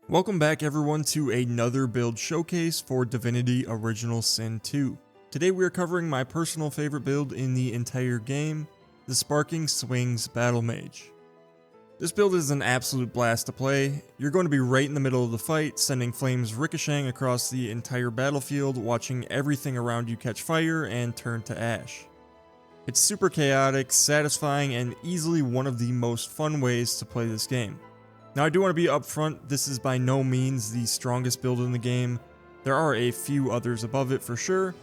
Welcome back everyone to another build showcase for Divinity Original Sin 2. Today we are covering my personal favorite build in the entire game, the Sparking Swings Battle Mage. This build is an absolute blast to play. You're going to be right in the middle of the fight, sending flames ricocheting across the entire battlefield, watching everything around you catch fire and turn to ash. It's super chaotic, satisfying, and easily one of the most fun ways to play this game. Now I do want to be upfront, this is by no means the strongest build in the game. There are a few others above it for sure,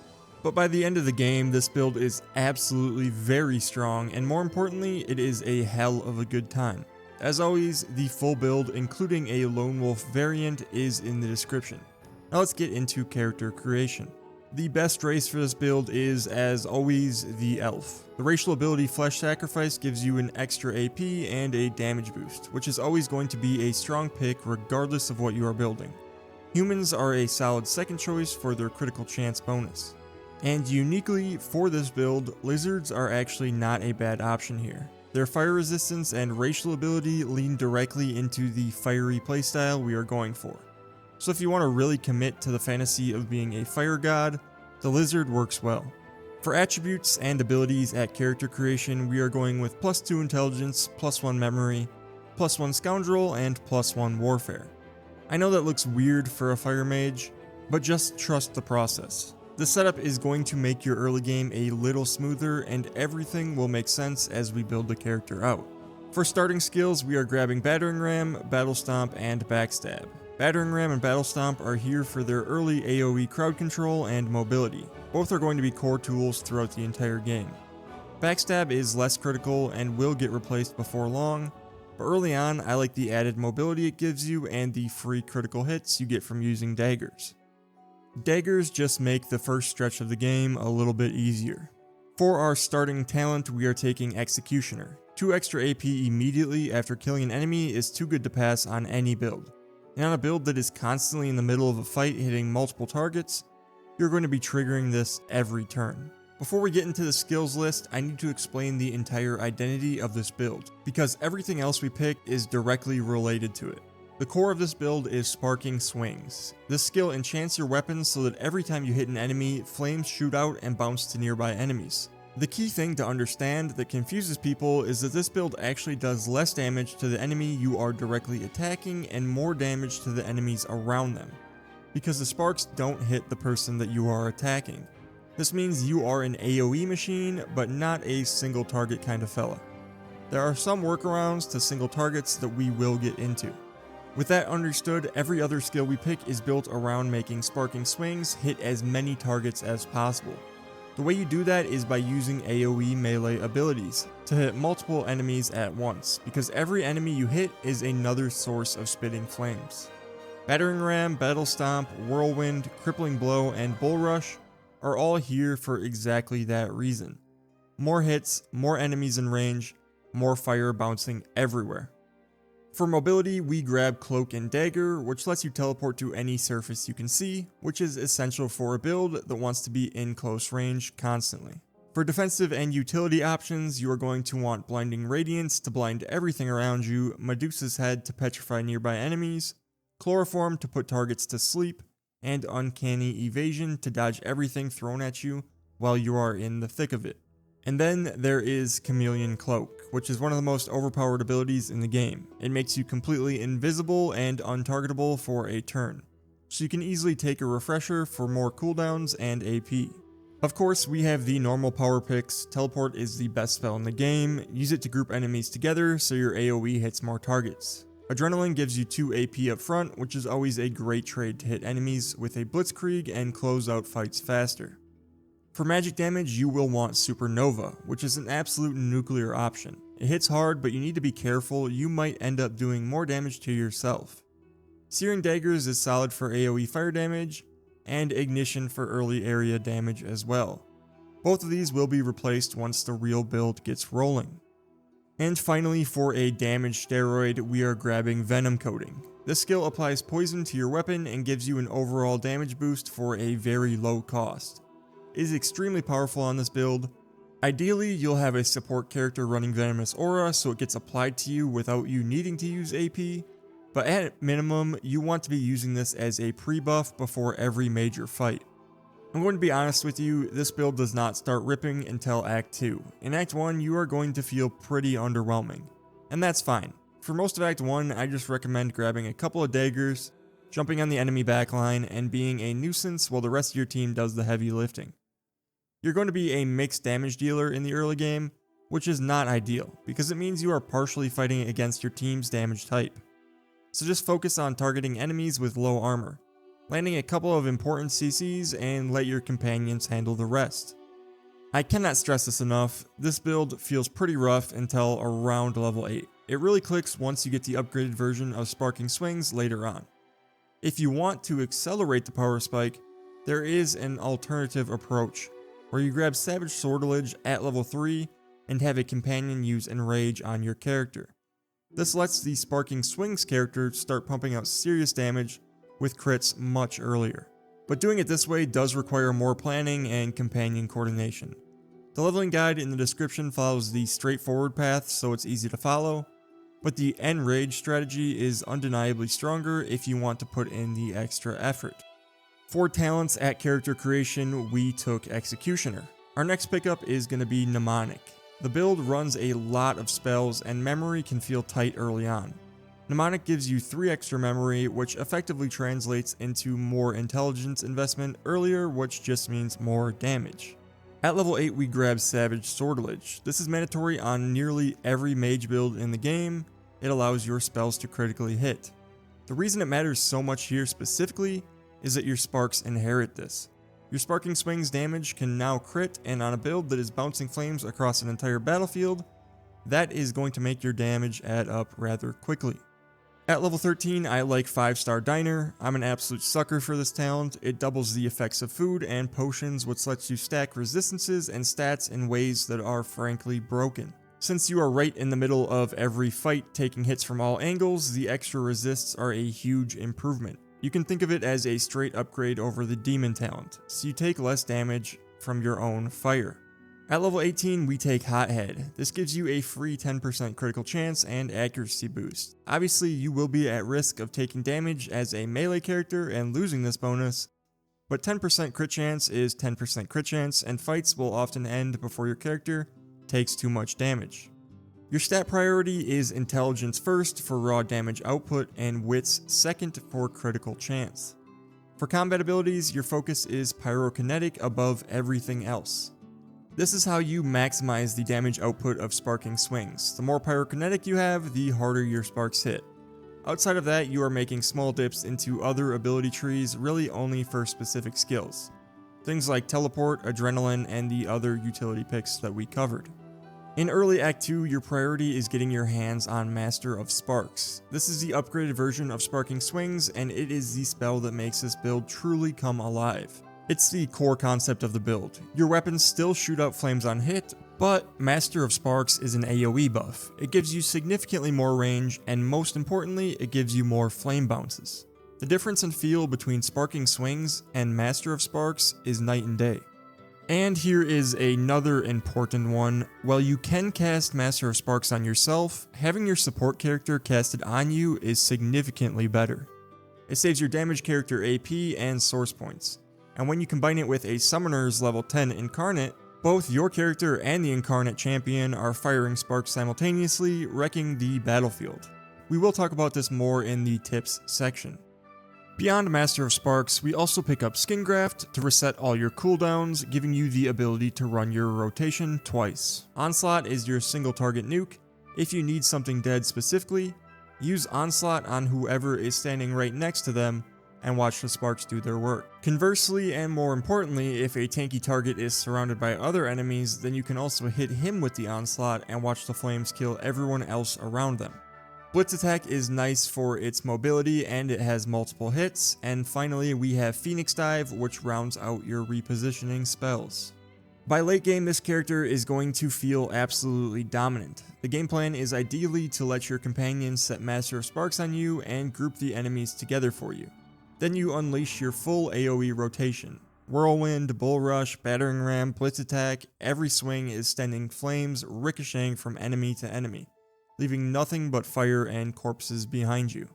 but by the end of the game this build is absolutely very strong, and more importantly it is a hell of a good time. As always, the full build including a lone wolf variant is in the description. Now let's get into character creation. The best race for this build is, as always, the Elf. The racial ability Flesh Sacrifice gives you an extra AP and a damage boost, which is always going to be a strong pick regardless of what you are building. Humans are a solid second choice for their critical chance bonus. And uniquely for this build, lizards are actually not a bad option here. Their fire resistance and racial ability lean directly into the fiery playstyle we are going for. So if you want to really commit to the fantasy of being a fire god, the lizard works well. For attributes and abilities at character creation, we are going with +2 intelligence, +1 memory, +1 scoundrel, and +1 warfare. I know that looks weird for a fire mage, but just trust the process. The setup is going to make your early game a little smoother, and everything will make sense as we build the character out. For starting skills, we are grabbing Battering Ram, Battle Stomp, and Backstab. Battering Ram and Battle Stomp are here for their early AoE crowd control and mobility. Both are going to be core tools throughout the entire game. Backstab is less critical and will get replaced before long, but early on I like the added mobility it gives you and the free critical hits you get from using daggers. Daggers just make the first stretch of the game a little bit easier. For our starting talent, we are taking Executioner. 2 extra AP immediately after killing an enemy is too good to pass on any build. And on a build that is constantly in the middle of a fight hitting multiple targets, you're going to be triggering this every turn. Before we get into the skills list, I need to explain the entire identity of this build, because everything else we pick is directly related to it. The core of this build is Sparking Swings. This skill enchants your weapons so that every time you hit an enemy, flames shoot out and bounce to nearby enemies. The key thing to understand that confuses people is that this build actually does less damage to the enemy you are directly attacking and more damage to the enemies around them, because the sparks don't hit the person that you are attacking. This means you are an AoE machine, but not a single target kind of fella. There are some workarounds to single targets that we will get into. With that understood, every other skill we pick is built around making Sparking Swings hit as many targets as possible. The way you do that is by using AoE melee abilities to hit multiple enemies at once, because every enemy you hit is another source of spitting flames. Battering Ram, Battle Stomp, Whirlwind, Crippling Blow, and Bull Rush are all here for exactly that reason. More hits, more enemies in range, more fire bouncing everywhere. For mobility, we grab Cloak and Dagger, which lets you teleport to any surface you can see, which is essential for a build that wants to be in close range constantly. For defensive and utility options, you are going to want Blinding Radiance to blind everything around you, Medusa's Head to petrify nearby enemies, Chloroform to put targets to sleep, and Uncanny Evasion to dodge everything thrown at you while you are in the thick of it. And then there is Chameleon Cloak, which is one of the most overpowered abilities in the game. It makes you completely invisible and untargetable for a turn, so you can easily take a refresher for more cooldowns and AP. Of course, we have the normal power picks. Teleport is the best spell in the game. Use it to group enemies together so your AoE hits more targets. Adrenaline gives you 2 AP up front, which is always a great trade to hit enemies with a blitzkrieg and close out fights faster. For magic damage, you will want Supernova, which is an absolute nuclear option. It hits hard, but you need to be careful, you might end up doing more damage to yourself. Searing Daggers is solid for AoE fire damage, and Ignition for early area damage as well. Both of these will be replaced once the real build gets rolling. And finally, for a damage steroid, we are grabbing Venom Coating. This skill applies poison to your weapon and gives you an overall damage boost for a very low cost. It is extremely powerful on this build. Ideally, you'll have a support character running Venomous Aura so it gets applied to you without you needing to use AP, but at minimum, you want to be using this as a pre-buff before every major fight. I'm going to be honest with you, this build does not start ripping until Act 2. In Act 1, you are going to feel pretty underwhelming, and that's fine. For most of Act 1, I just recommend grabbing a couple of daggers, jumping on the enemy backline, and being a nuisance while the rest of your team does the heavy lifting. You're going to be a mixed damage dealer in the early game, which is not ideal, because it means you are partially fighting against your team's damage type. So just focus on targeting enemies with low armor, landing a couple of important CCs, and let your companions handle the rest. I cannot stress this enough, this build feels pretty rough until around level 8. It really clicks once you get the upgraded version of Sparking Swings later on. If you want to accelerate the power spike, there is an alternative approach, where you grab Savage Sortilege at level 3 and have a companion use Enrage on your character. This lets the Sparking Swings character start pumping out serious damage with crits much earlier. But doing it this way does require more planning and companion coordination. The leveling guide in the description follows the straightforward path, so it's easy to follow, but the Enrage strategy is undeniably stronger if you want to put in the extra effort. For talents at character creation, we took Executioner. Our next pickup is going to be Mnemonic. The build runs a lot of spells and memory can feel tight early on. Mnemonic gives you 3 extra memory, which effectively translates into more intelligence investment earlier, which just means more damage. At level 8 we grab Savage Sortilege. This is mandatory on nearly every mage build in the game. It allows your spells to critically hit. The reason it matters so much here specifically is that your sparks inherit this. Your Sparking Swings damage can now crit, and on a build that is bouncing flames across an entire battlefield, that is going to make your damage add up rather quickly. At level 13, I like 5-star Diner. I'm an absolute sucker for this talent. It doubles the effects of food and potions, which lets you stack resistances and stats in ways that are frankly broken. Since you are right in the middle of every fight taking hits from all angles, the extra resists are a huge improvement. You can think of it as a straight upgrade over the Demon talent, so you take less damage from your own fire. At level 18, we take Hothead. This gives you a free 10% critical chance and accuracy boost. Obviously, you will be at risk of taking damage as a melee character and losing this bonus, but 10% crit chance is 10% crit chance, and fights will often end before your character takes too much damage. Your stat priority is Intelligence first for raw damage output and Wits second for critical chance. For combat abilities, your focus is Pyrokinetic above everything else. This is how you maximize the damage output of Sparking Swings. The more Pyrokinetic you have, the harder your sparks hit. Outside of that, you are making small dips into other ability trees, really only for specific skills. Things like Teleport, Adrenaline, and the other utility picks that we covered. In early Act 2, your priority is getting your hands on Master of Sparks. This is the upgraded version of Sparking Swings, and it is the spell that makes this build truly come alive. It's the core concept of the build. Your weapons still shoot out flames on hit, but Master of Sparks is an AoE buff. It gives you significantly more range, and most importantly, it gives you more flame bounces. The difference in feel between Sparking Swings and Master of Sparks is night and day. And here is another important one. While you can cast Master of Sparks on yourself, having your support character casted on you is significantly better. It saves your damage character AP and source points. And when you combine it with a Summoner's level 10 Incarnate, both your character and the Incarnate champion are firing sparks simultaneously, wrecking the battlefield. We will talk about this more in the tips section. Beyond Master of Sparks, we also pick up Skin Graft to reset all your cooldowns, giving you the ability to run your rotation twice. Onslaught is your single target nuke. If you need something dead specifically, use Onslaught on whoever is standing right next to them, and watch the sparks do their work. Conversely, and more importantly, if a tanky target is surrounded by other enemies, then you can also hit him with the Onslaught and watch the flames kill everyone else around them. Blitz Attack is nice for its mobility and it has multiple hits, and finally we have Phoenix Dive, which rounds out your repositioning spells. By late game, this character is going to feel absolutely dominant. The game plan is ideally to let your companions set Master of Sparks on you and group the enemies together for you. Then you unleash your full AoE rotation. Whirlwind, Bull Rush, Battering Ram, Blitz Attack, every swing is sending flames ricocheting from enemy to enemy, leaving nothing but fire and corpses behind you.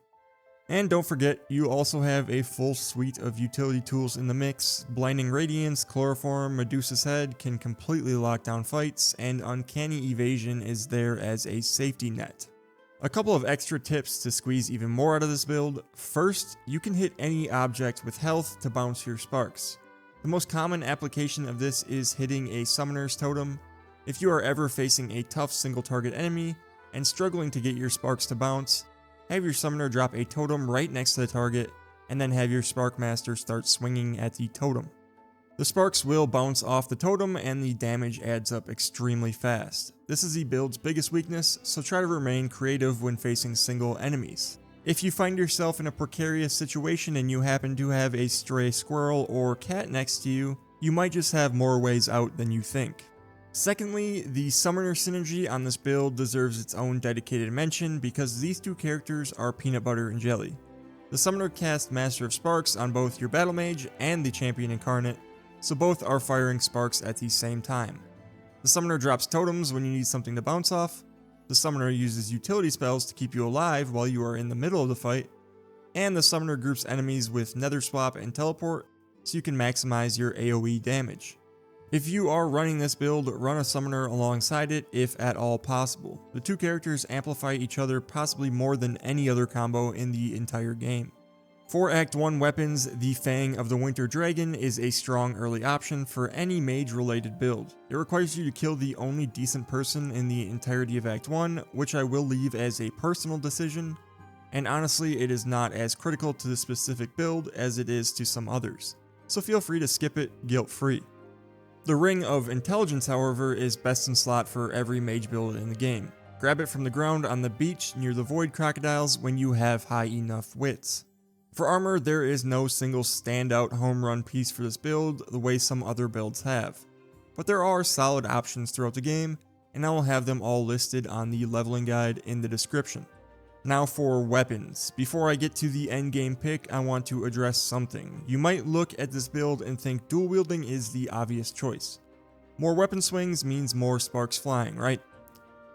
And don't forget, you also have a full suite of utility tools in the mix. Blinding Radiance, Chloroform, Medusa's Head can completely lock down fights, and Uncanny Evasion is there as a safety net. A couple of extra tips to squeeze even more out of this build. First, you can hit any object with health to bounce your sparks. The most common application of this is hitting a Summoner's Totem. If you are ever facing a tough single target enemy and struggling to get your sparks to bounce, have your summoner drop a totem right next to the target, and then have your Spark Master start swinging at the totem. The sparks will bounce off the totem and the damage adds up extremely fast. This is the build's biggest weakness, so try to remain creative when facing single enemies. If you find yourself in a precarious situation and you happen to have a stray squirrel or cat next to you, you might just have more ways out than you think. Secondly, the summoner synergy on this build deserves its own dedicated mention because these two characters are peanut butter and jelly. The summoner casts Master of Sparks on both your battle mage and the champion incarnate, so both are firing sparks at the same time. The summoner drops totems when you need something to bounce off, the summoner uses utility spells to keep you alive while you are in the middle of the fight, and the summoner groups enemies with Nether Swap and Teleport so you can maximize your AoE damage. If you are running this build, run a summoner alongside it if at all possible. The two characters amplify each other possibly more than any other combo in the entire game. For Act 1 weapons, the Fang of the Winter Dragon is a strong early option for any mage related build. It requires you to kill the only decent person in the entirety of Act 1, which I will leave as a personal decision, and honestly it is not as critical to the specific build as it is to some others, so feel free to skip it guilt free. The Ring of Intelligence, however, is best in slot for every mage build in the game. Grab it from the ground on the beach near the Void Crocodiles when you have high enough wits. For armor, there is no single standout home run piece for this build the way some other builds have, but there are solid options throughout the game, and I will have them all listed on the leveling guide in the description. Now for weapons. Before I get to the endgame pick, I want to address something. You might look at this build and think dual wielding is the obvious choice. More weapon swings means more sparks flying, right?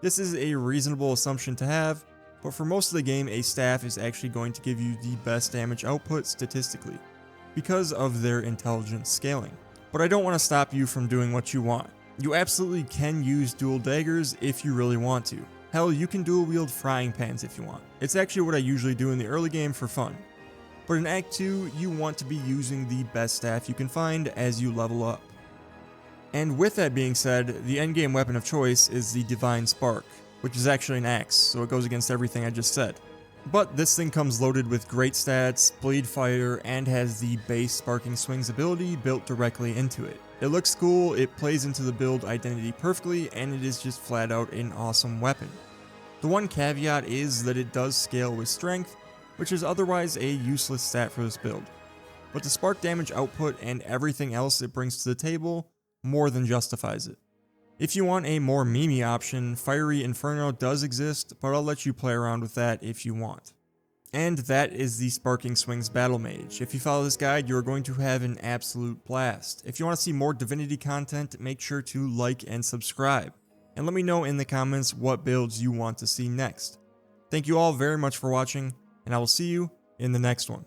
This is a reasonable assumption to have, but for most of the game a staff is actually going to give you the best damage output statistically, because of their intelligence scaling. But I don't want to stop you from doing what you want. You absolutely can use dual daggers if you really want to. Hell, you can dual wield frying pans if you want. It's actually what I usually do in the early game for fun. But in Act 2, you want to be using the best staff you can find as you level up. And with that being said, the endgame weapon of choice is the Divine Spark, which is actually an axe, so it goes against everything I just said. But this thing comes loaded with great stats, bleed fire, and has the base Sparking Swings ability built directly into it. It looks cool, it plays into the build identity perfectly, and it is just flat out an awesome weapon. The one caveat is that it does scale with strength, which is otherwise a useless stat for this build. But the spark damage output and everything else it brings to the table more than justifies it. If you want a more memey option, Fiery Inferno does exist, but I'll let you play around with that if you want. And that is the Sparking Swings Battle Mage. If you follow this guide, you are going to have an absolute blast. If you want to see more Divinity content, make sure to like and subscribe. And let me know in the comments what builds you want to see next. Thank you all very much for watching, and I will see you in the next one.